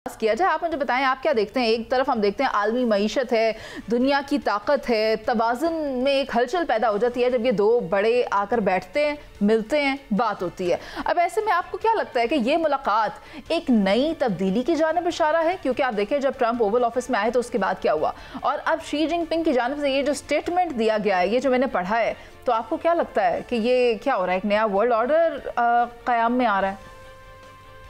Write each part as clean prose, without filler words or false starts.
किया जाए। आप मुझे बताएं, आप क्या देखते हैं? एक तरफ हम देखते हैं आलमी मईशत है, दुनिया की ताकत है, तवाज़ुन में एक हलचल पैदा हो जाती है जब ये दो बड़े आकर बैठते हैं, मिलते हैं, बात होती है। अब ऐसे में आपको क्या लगता है कि ये मुलाकात एक नई तब्दीली की जानिब इशारा है? क्योंकि आप देखें, जब ट्रंप ओवल ऑफिस में आए तो उसके बाद क्या हुआ, और अब शी जिनपिंग की जानिब से ये जो स्टेटमेंट दिया गया है, ये जो मैंने पढ़ा है, तो आपको क्या लगता है कि ये क्या हो रहा है? एक नया वर्ल्ड ऑर्डर क़याम में आ रहा है?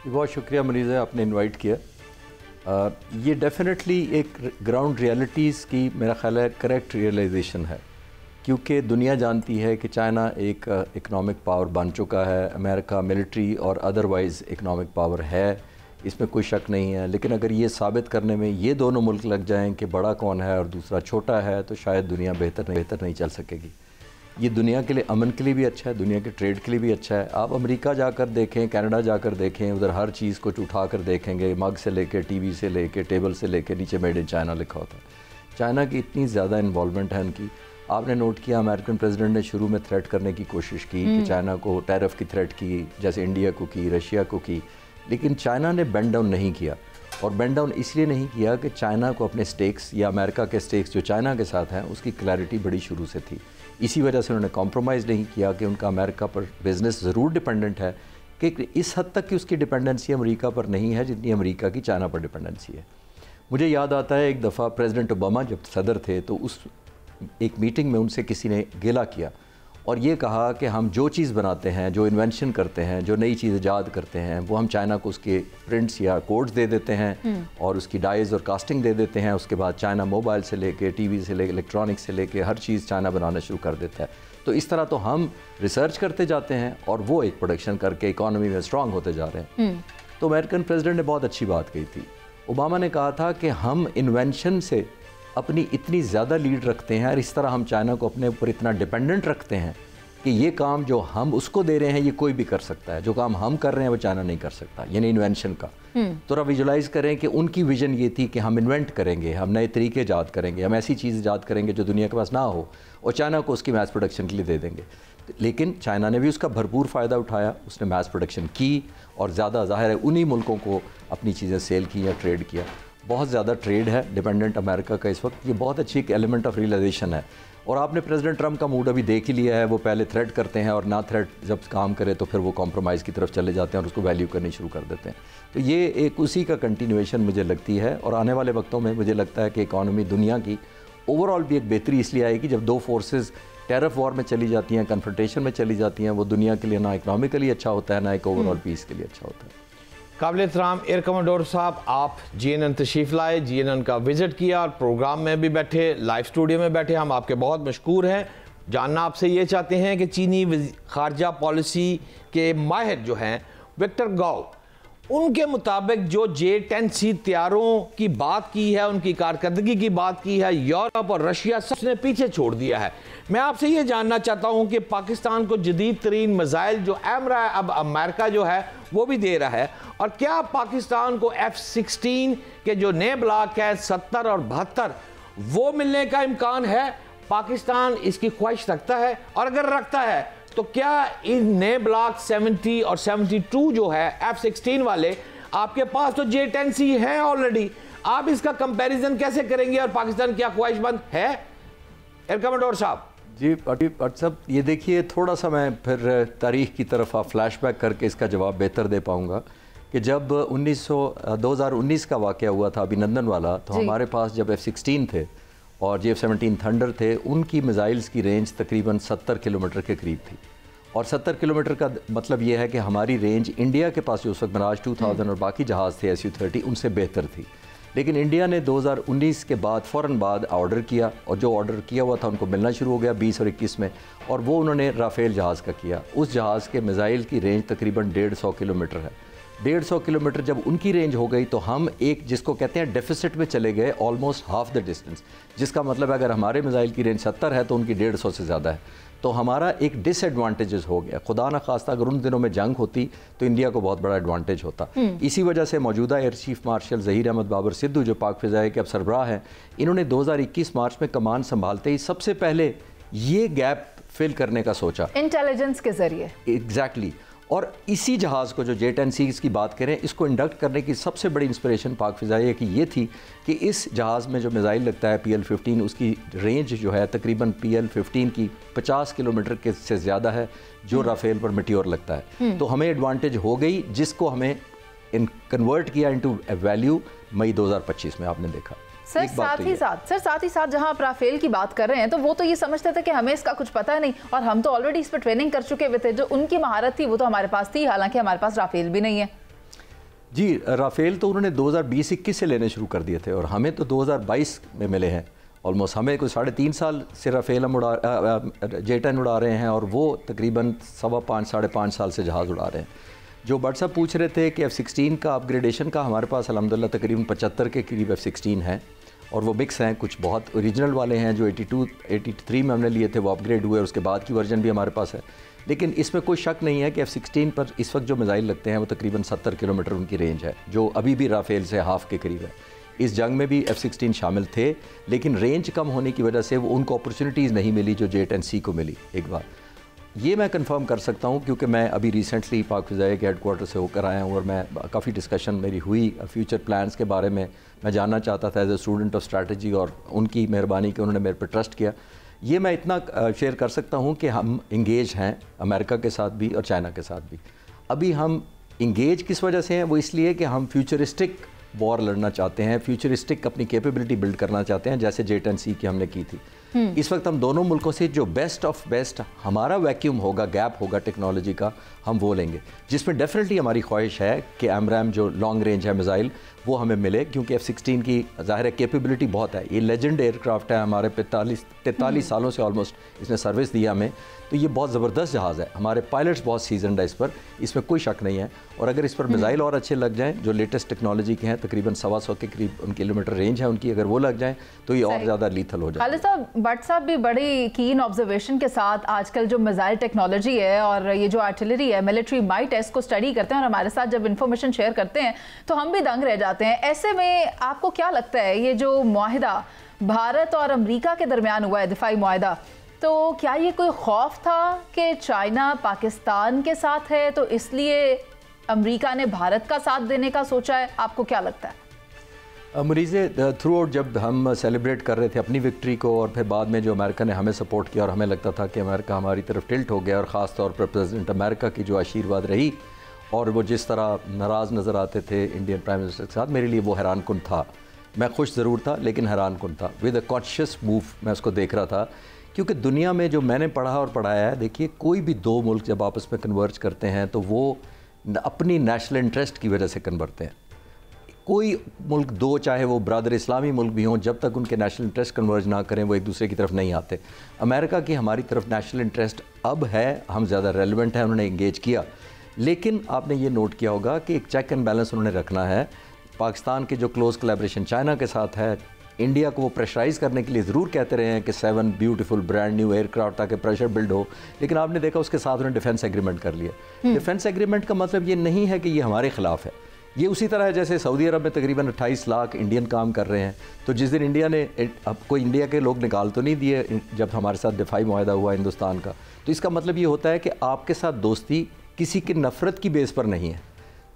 बहुत शुक्रिया मरीज़ा, आपने इन्वाइट किया। ये डेफिनेटली एक ग्राउंड रियलिटीज़ की मेरा ख्याल है करेक्ट रियलाइजेशन है, क्योंकि दुनिया जानती है कि चाइना एक इकनॉमिक पावर बन चुका है, अमेरिका मिलिट्री और अदरवाइज़ इकनॉमिक पावर है, इसमें कोई शक नहीं है। लेकिन अगर ये साबित करने में ये दोनों मुल्क लग जाएं कि बड़ा कौन है और दूसरा छोटा है, तो शायद दुनिया बेहतर नहीं चल सकेगी। ये दुनिया के लिए, अमन के लिए भी अच्छा है, दुनिया के ट्रेड के लिए भी अच्छा है। आप अमेरिका जाकर देखें, कनाडा जाकर देखें, उधर हर चीज़ को उठा कर देखेंगे, मग से लेके, टीवी से लेके, टेबल से लेके, नीचे मेड इन चाइना लिखा होता है। चाइना की इतनी ज़्यादा इन्वॉल्वमेंट है उनकी। आपने नोट किया, अमेरिकन प्रेसिडेंट ने शुरू में थ्रेट करने की कोशिश की कि चाइना को टैरिफ की थ्रेट की, जैसे इंडिया को की, रशिया को की, लेकिन चाइना ने बेंड डाउन नहीं किया। और बेंड डाउन इसलिए नहीं किया कि चाइना को अपने स्टेक्स या अमेरिका के स्टेक्स जो चाइना के साथ हैं उसकी क्लैरिटी बड़ी शुरू से थी। इसी वजह से उन्होंने कॉम्प्रोमाइज़ नहीं किया कि उनका अमेरिका पर बिज़नेस ज़रूर डिपेंडेंट है, कि इस हद तक कि उसकी डिपेंडेंसी अमेरिका पर नहीं है जितनी अमेरिका की चाइना पर डिपेंडेंसी है। मुझे याद आता है एक दफ़ा प्रेसिडेंट ओबामा जब सदर थे तो उस एक मीटिंग में उनसे किसी ने गिला किया और ये कहा कि हम जो चीज़ बनाते हैं, जो इन्वेंशन करते हैं, जो नई चीज़ ईजाद करते हैं, वो हम चाइना को उसके प्रिंट्स या कोड्स दे देते हैं और उसकी डाइज और कास्टिंग दे देते हैं। उसके बाद चाइना मोबाइल से लेके, टीवी से लेके, इलेक्ट्रॉनिक्स से लेके हर चीज़ चाइना बनाना शुरू कर देता है। तो इस तरह तो हम रिसर्च करते जाते हैं और वो एक प्रोडक्शन करके इकॉनमी में स्ट्रॉन्ग होते जा रहे हैं। तो अमेरिकन प्रेसिडेंट ने बहुत अच्छी बात कही थी। ओबामा ने कहा था कि हम इन्वेंशन से अपनी इतनी ज़्यादा लीड रखते हैं और इस तरह हम चाइना को अपने ऊपर इतना डिपेंडेंट रखते हैं कि ये काम जो हम उसको दे रहे हैं ये कोई भी कर सकता है, जो काम हम कर रहे हैं वो चाइना नहीं कर सकता, यानी इन्वेंशन का। तो आप विजुलाइज करें कि उनकी विजन ये थी कि हम इन्वेंट करेंगे, हम नए तरीके ईजाद करेंगे, हम ऐसी चीज़ ईजाद करेंगे जो दुनिया के पास ना हो और चाइना को उसकी मैस प्रोडक्शन के लिए दे देंगे। लेकिन चाइना ने भी उसका भरपूर फ़ायदा उठाया, उसने मैस प्रोडक्शन की और ज़्यादा ज़ाहिर है उन्हीं मुल्कों को अपनी चीज़ें सेल की या ट्रेड किया। बहुत ज़्यादा ट्रेड है डिपेंडेंट अमेरिका का इस वक्त, ये बहुत अच्छी एक एलिमेंट ऑफ रियलाइजेशन है। और आपने प्रेसिडेंट ट्रंप का मूड अभी देख ही लिया है, वो पहले थ्रेट करते हैं और ना थ्रेट जब काम करे तो फिर वो कॉम्प्रोमाइज़ की तरफ चले जाते हैं और उसको वैल्यू करनी शुरू कर देते हैं। तो ये एक उसी का कंटिन्यूएशन मुझे लगती है और आने वाले वक्तों में मुझे लगता है कि इकॉनमी दुनिया की ओवरऑल भी एक बेहतरी इसलिए आएगी जब दो फोर्सेस टेरफ वॉर में चली जाती हैं, कन्फ्रंटेशन में चली जाती हैं। वो दुनिया के लिए ना इकनॉमिकली अच्छा होता है, ना एक ओवरऑल पीस के लिए अच्छा होता है। काबिल एहतराम एयर कमांडोर साहब, आप GNN तशरीफ़ लाए, GNN का विज़िट किया और प्रोग्राम में भी बैठे, लाइव स्टूडियो में बैठे, हम आपके बहुत मशकूर हैं। जानना आपसे ये चाहते हैं कि चीनी खारजा पॉलिसी के माहिर जो हैं विक्टर गाओ, उनके मुताबिक जो J-10C तैयारों की बात की है, उनकी कारकर्दगी की बात की है, यूरोप और रशिया सबने पीछे छोड़ दिया है। मैं आपसे ये जानना चाहता हूँ कि पाकिस्तान को जदीद तरीन मिसाइल जो रहा है, अब अमेरिका जो है वो भी दे रहा है, और क्या पाकिस्तान को F-16 के जो नए ब्लॉक है 70 और 72 वो मिलने का इम्कान है? पाकिस्तान इसकी ख्वाहिश रखता है, और अगर रखता है तो क्या इन नए ब्लॉक 70 और 72 जो है F-16 वाले, आपके पास तो J-10C है ऑलरेडी, आप इसका कंपैरिजन कैसे करेंगे और पाकिस्तान क्या ख्वाहिशमंद है? एयर कमांडोर साहब जी सब ये देखिए, थोड़ा सा मैं फिर तारीख़ की तरफ फ्लैशबैक करके इसका जवाब बेहतर दे पाऊँगा कि जब 2019 का वाक़या हुआ था अभिनंदन वाला, तो हमारे पास जब F-16 थे और F-17 थंडर थे, उनकी मिसाइल्स की रेंज तकरीबन 70 किलोमीटर के करीब थी। और 70 किलोमीटर का मतलब ये है कि हमारी रेंज इंडिया के पास जो उस वक्त मिराज 2000 और बाकी जहाज़ थे Su-30 उनसे बेहतर थी। लेकिन इंडिया ने 2019 के बाद फ़ौरन बाद ऑर्डर किया, और जो ऑर्डर किया हुआ था उनको मिलना शुरू हो गया 20 और 21 में, और वो उन्होंने राफेल जहाज़ का किया। उस जहाज़ के मिसाइल की रेंज तकरीबन 150 किलोमीटर है। 150 किलोमीटर जब उनकी रेंज हो गई तो हम एक जिसको कहते हैं डेफिसिट में चले गए, ऑलमोस्ट हाफ द डिस्टेंस, जिसका मतलब अगर हमारे मिसाइल की रेंज 70 है तो उनकी 150 से ज़्यादा है। तो हमारा एक डिसएडवांटेजेस हो गया। खुदा न खास्ता अगर उन दिनों में जंग होती तो इंडिया को बहुत बड़ा एडवांटेज होता। इसी वजह से मौजूदा air chief marshal Zaheer Ahmed Babar Sidhu जो पाक फ़िज़ाए के अब सरबराह हैं, इन्होंने 2021 मार्च में कमान संभालते ही सबसे पहले ये गैप फिल करने का सोचा, इंटेलिजेंस के ज़रिए। एग्जैक्टली। और इसी जहाज़ को जो J-10C की बात करें, इसको इंडक्ट करने की सबसे बड़ी इंस्पिरेशन पाक फ़िज़ाइया की ये थी कि इस जहाज़ में जो मिज़ाइल लगता है PL-15, उसकी रेंज जो है तकरीबन PL-15 की 50 किलोमीटर के से ज़्यादा है जो राफेल पर मेटियोर लगता है। तो हमें एडवांटेज हो गई, जिसको हमें कन्वर्ट किया इनटू वैल्यू मई 2025 में आपने देखा। सर साथ ही साथ जहां आप राफेल की बात कर रहे हैं तो वो तो ये समझते थे कि हमें इसका कुछ पता नहीं, और हम तो ऑलरेडी इस पर ट्रेनिंग कर चुके हुए थे। जो उनकी महारत थी वो तो हमारे पास थी, हालांकि हमारे पास राफेल भी नहीं है। जी, राफेल तो उन्होंने 2020-21 से लेने शुरू कर दिए थे और हमें तो 2022 में मिले हैं। ऑलमोस्ट हमें कोई 3.5 साल से राफेल हम J-10 उड़ा रहे हैं और वो तकरीबन 5.5 साल से जहाज़ उड़ा रहे हैं। जो बट साहब पूछ रहे थे कि F-16 का अपग्रेडेशन का हमारे पास अल्हम्दुलिल्लाह तकरीबन 75 के करीब F-16 हैं और वो मिक्स हैं। कुछ बहुत ओरिजिनल वाले हैं जो 83 में हमने लिए थे, वो अपग्रेड हुए और उसके बाद की वर्जन भी हमारे पास है। लेकिन इसमें कोई शक नहीं है कि F-16 पर इस वक्त जो मिज़ाइल लगते हैं वो तकरीबन 70 किलोमीटर उनकी रेंज है, जो अभी भी राफेल से हाफ के करीब है। इस जंग में भी F-16 शामिल थे, लेकिन रेंज कम होने की वजह से वो उनको अपॉर्चुनिटीज़ नहीं मिली जो J-10C को मिली। एक बार ये मैं कंफर्म कर सकता हूँ क्योंकि मैं अभी रिसेंटली पाक फ़िज़ाइया के हेडक्वार्टर से होकर आया हूँ और मैं काफ़ी डिस्कशन मेरी हुई फ्यूचर प्लान्स के बारे में। मैं जानना चाहता था as a student of strategy, और उनकी मेहरबानी कि उन्होंने मेरे पर ट्रस्ट किया। ये मैं इतना शेयर कर सकता हूँ कि हम इंगेज हैं अमेरिका के साथ भी और चाइना के साथ भी। अभी हम इंगेज किस वजह से हैं? वो इसलिए कि हम फ्यूचरिस्टिक वॉर लड़ना चाहते हैं, फ्यूचरिस्टिक अपनी कैपेबिलिटी बिल्ड करना चाहते हैं, जैसे J-10C की हमने की थी। इस वक्त हम दोनों मुल्कों से जो बेस्ट ऑफ बेस्ट हमारा वैक्यूम होगा, गैप होगा टेक्नोलॉजी का, हम वो लेंगे, जिसमें डेफिनेटली हमारी ख्वाहिश है कि AMRAAM जो लॉन्ग रेंज है मिज़ाइल वो हमें मिले, क्योंकि F-16 की ज़ाहिर है कैपेबिलिटी बहुत है। ये लेजेंड एयरक्राफ्ट है, हमारे 43 सालों से ऑलमोस्ट इसने सर्विस दिया हमें, तो ये बहुत ज़बरदस्त जहाज़ है। हमारे पायलट्स बहुत सीजनड है इस पर, इसमें कोई शक नहीं है। और अगर इस पर मिज़ाइल और अच्छे लग जाएँ जो लेटेस्ट टेक्नोलॉजी के हैं, तकरीबन 125 के करीब किलोमीटर रेंज है उनकी, अगर वो लग जाएँ तो ये और ज़्यादा लीथल हो जाए। बट साहब भी बड़ी कीन ऑब्जर्वेशन के साथ आजकल जो मिसाइल टेक्नोलॉजी है और ये जो आर्टिलरी है, मिलिट्री माइट है, इसको स्टडी करते हैं और हमारे साथ जब इन्फॉर्मेशन शेयर करते हैं तो हम भी दंग रह जाते हैं। ऐसे में आपको क्या लगता है ये जो मुआहिदा भारत और अमेरिका के दरमियान हुआ है, दिफाई मुआहिदा, तो क्या ये कोई खौफ था कि चाइना पाकिस्तान के साथ है तो इसलिए अमेरिका ने भारत का साथ देने का सोचा है? आपको क्या लगता है? मरीज़े थ्रू आउट जब हम सेलिब्रेट कर रहे थे अपनी विक्ट्री को और फिर बाद में जो अमेरिका ने हमें सपोर्ट किया और हमें लगता था कि अमेरिका हमारी तरफ टिल्ट हो गया, और ख़ास तौर पर प्रेसिडेंट अमेरिका की जो आशीर्वाद रही और वो जिस तरह नाराज़ नज़र आते थे इंडियन प्राइम मिनिस्टर के साथ, मेरे लिए वो हैरान कुन था। मैं खुश ज़रूर था लेकिन हैरान कुन था। विद अ कॉन्शियस मूव मैं उसको देख रहा था, क्योंकि दुनिया में जो मैंने पढ़ा और पढ़ाया है, देखिए कोई भी दो मुल्क जब आपस में कन्वर्ज करते हैं तो वो अपनी नेशनल इंटरेस्ट की वजह से कन्वर्ट हैं। कोई मुल्क दो, चाहे वो ब्रदर इस्लामी मुल्क भी हों, जब तक उनके नेशनल इंटरेस्ट कन्वर्ज ना करें वो एक दूसरे की तरफ नहीं आते। अमेरिका की हमारी तरफ नेशनल इंटरेस्ट अब है, हम ज़्यादा रेलिवेंट है, उन्होंने इंगेज किया। लेकिन आपने ये नोट किया होगा कि एक चेक एंड बैलेंस उन्होंने रखना है। पाकिस्तान के जो क्लोज कोलैबोरेशन चाइना के साथ है, इंडिया को वो प्रेशराइज़ करने के लिए ज़रूर कहते रहे हैं कि 7 ब्यूटीफुल ब्रांड न्यू एयरक्राफ्ट ताकि प्रेशर बिल्ड हो, लेकिन आपने देखा उसके साथ उन्होंने डिफेंस एग्रीमेंट कर लिया। डिफेंस एग्रीमेंट का मतलब ये नहीं है कि ये हमारे खिलाफ है। ये उसी तरह है जैसे सऊदी अरब में तकरीबन 28 लाख इंडियन काम कर रहे हैं, तो जिस दिन इंडिया ने, अब कोई इंडिया के लोग निकाल तो नहीं दिए जब हमारे साथ दिफाई मुआहदा हुआ हिंदुस्तान का, तो इसका मतलब ये होता है कि आपके साथ दोस्ती किसी की नफ़रत की बेस पर नहीं है।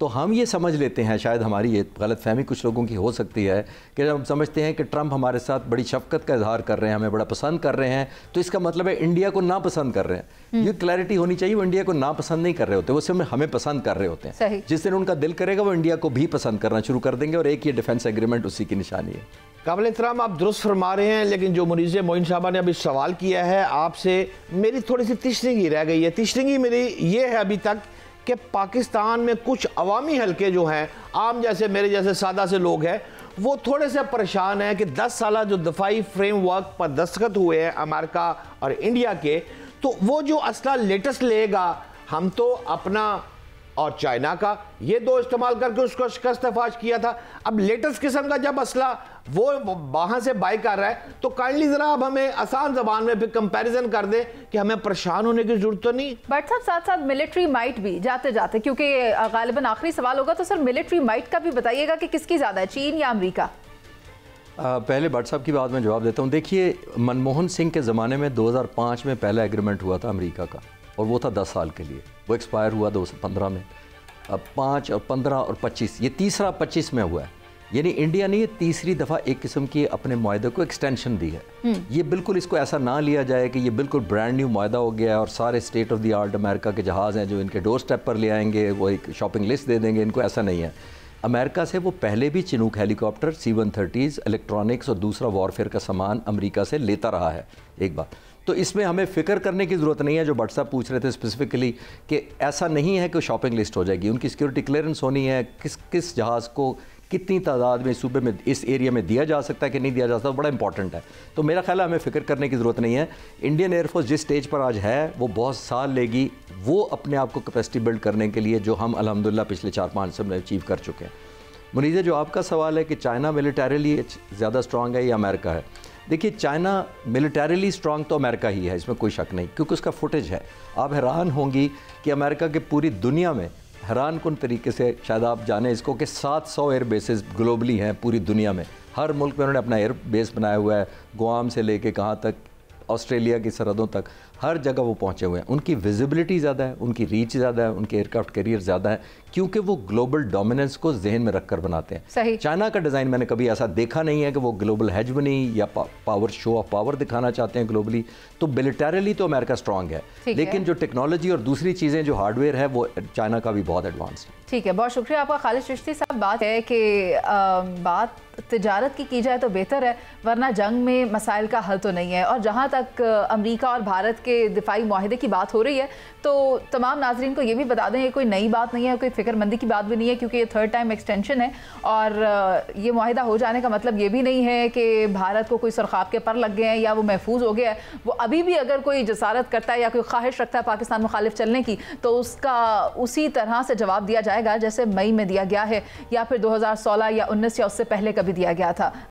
तो हम ये समझ लेते हैं, शायद हमारी ये गलतफहमी कुछ लोगों की हो सकती है कि जब हम समझते हैं कि ट्रंप हमारे साथ बड़ी शफकत का इजहार कर रहे हैं, हमें बड़ा पसंद कर रहे हैं, तो इसका मतलब है इंडिया को ना पसंद कर रहे हैं। ये क्लैरिटी होनी चाहिए, वो इंडिया को ना पसंद नहीं कर रहे होते, वो सिर्फ हमें पसंद कर रहे होते हैं। जिस दिन उनका दिल करेगा वो इंडिया को भी पसंद करना शुरू कर देंगे, और एक ये डिफेंस एग्रीमेंट उसी की निशानी है। काबिल एहतराम आप दुरुस्त फरमा रहे हैं, लेकिन जो मुनीज़ मोइन साहबा ने अभी सवाल किया है आपसे, मेरी थोड़ी सी तिश्तगी रह गई है। तिश्तगी मेरी ये है अभी तक कि पाकिस्तान में कुछ अवामी हलके जो हैं, आम जैसे मेरे जैसे सादा से लोग हैं, वो थोड़े से परेशान हैं कि 10 साल जो दफाई फ्रेमवर्क पर दस्तखत हुए हैं अमेरिका और इंडिया के, तो वो जो असला लेटेस्ट लेगा, हम तो अपना और चाइना का ये दो इस्तेमाल करके उसको शिकस्तफाश किया था। अब लेटेस्ट किस्म का जब असला वो वहां से बाय कर रहा है, तो काइंडली जरा अब हमें आसान जबान में फिर कंपैरिजन कर दे कि हमें परेशान होने की जरूरत तो नहीं। बट साहब साथ साथ मिलिट्री माइट भी जाते जाते, क्योंकि गालिबन आखिरी सवाल होगा, तो सर मिलिट्री माइट का भी बताइएगा कि किसकी ज्यादा है, चीन या अमेरिका? पहले भट्ट साहब की बात में जवाब देता हूँ। देखिए, मनमोहन सिंह के ज़माने में 2005 में पहला एग्रीमेंट हुआ था अमेरिका का, और वो था 10 साल के लिए, वो एक्सपायर हुआ 2015 में। अब 5 और 15 और 25, ये तीसरा 25 में हुआ है। यानी इंडिया ने ये तीसरी दफ़ा एक किस्म की अपने मुआहदे को एक्सटेंशन दी है। ये बिल्कुल इसको ऐसा ना लिया जाए कि ये बिल्कुल ब्रांड न्यू मुआहदा हो गया है और सारे state of the art America के जहाज़ हैं जो इनके डोर स्टेप पर ले आएंगे, वो एक शॉपिंग लिस्ट दे देंगे इनको, ऐसा नहीं है। अमेरिका से वो पहले भी चिनूक हेलीकॉप्टर, C-130, इलेक्ट्रॉनिक्स और दूसरा वॉरफेयर का सामान अमेरिका से लेता रहा है। एक बात तो इसमें हमें फ़िक्र करने की ज़रूरत नहीं है। जो भट्ट साहब पूछ रहे थे स्पेसिफिकली कि ऐसा नहीं है कि शॉपिंग लिस्ट हो जाएगी, उनकी सिक्योरिटी क्लियरेंस होनी है, किस जहाज़ को कितनी तादाद में सूबे में इस एरिया में दिया जा सकता है कि नहीं दिया जा सकता, बड़ा इंपॉर्टेंट है। तो मेरा ख्याल है हमें फ़िक्र करने की ज़रूरत नहीं है। इंडियन एयरफोर्स जिस स्टेज पर आज है वो बहुत साल लेगी वो अपने आप को कैपेसिटी बिल्ड करने के लिए, जो हम अल्हम्दुलिल्लाह पिछले 4-5 साल में अचीव कर चुके हैं। मुनीज़ा, जो आपका सवाल है कि चाइना मिलिटरीली ज़्यादा स्ट्रॉन्ग है या अमेरिका है, देखिए चाइना मिलिटरीली स्ट्रॉन्ग तो अमेरिका ही है, इसमें कोई शक नहीं, क्योंकि उसका फुटेज है। आप हैरान होंगी कि अमेरिका के पूरी दुनिया में, हैरान कुन तरीके से शायद आप जाने इसको, कि 700 एयर बेसेस ग्लोबली हैं पूरी दुनिया में। हर मुल्क में उन्होंने अपना एयर बेस बनाया हुआ है, गुआम से लेके कहाँ तक, ऑस्ट्रेलिया की सरहदों तक, हर जगह वो पहुँचे हुए हैं। उनकी विजिबिलिटी ज़्यादा है, उनकी रीच ज़्यादा है, उनके एयरक्राफ्ट कैरियर ज़्यादा है, क्योंकि वो ग्लोबल डोमिनेंस को जहन में रखकर बनाते हैं। सही। चाइना का डिज़ाइन मैंने कभी ऐसा देखा नहीं है कि वो ग्लोबल हेजमनी या पावर, शो ऑफ पावर दिखाना चाहते हैं ग्लोबली। तो मिलिटरीली तो अमेरिका स्ट्रॉन्ग है, लेकिन जो टेक्नोलॉजी और दूसरी चीज़ें जो हार्डवेयर है वो चाइना का भी बहुत एडवांस है। ठीक है, बहुत शुक्रिया आपका खालिद चिश्ती साहब। बात है कि बात तिजारत की जाए तो बेहतर है, वरना जंग में मसाइल का हल तो नहीं है। और जहाँ तक अमेरिका और भारत के दिफाई मुआहदे की बात हो रही है, तो तमाम नाजरीन को ये भी बता दें, ये कोई नई बात नहीं है, कोई फिक्रमंदी की बात भी नहीं है, क्योंकि ये 3rd टाइम एक्सटेंशन है। और ये मुआहदा हो जाने का मतलब ये भी नहीं है कि भारत को कोई सरखाब के पर लग गए हैं या वो महफूज हो गया है। वो अभी भी अगर कोई जसारत करता है या कोई ख्वाहिश रखता है पाकिस्तान मुखालिफ चलने की, तो उसका उसी तरह से जवाब दिया जाएगा जैसे मई में दिया गया है, या फिर 2016 या 19 या उससे पहले कभी दिया गया था।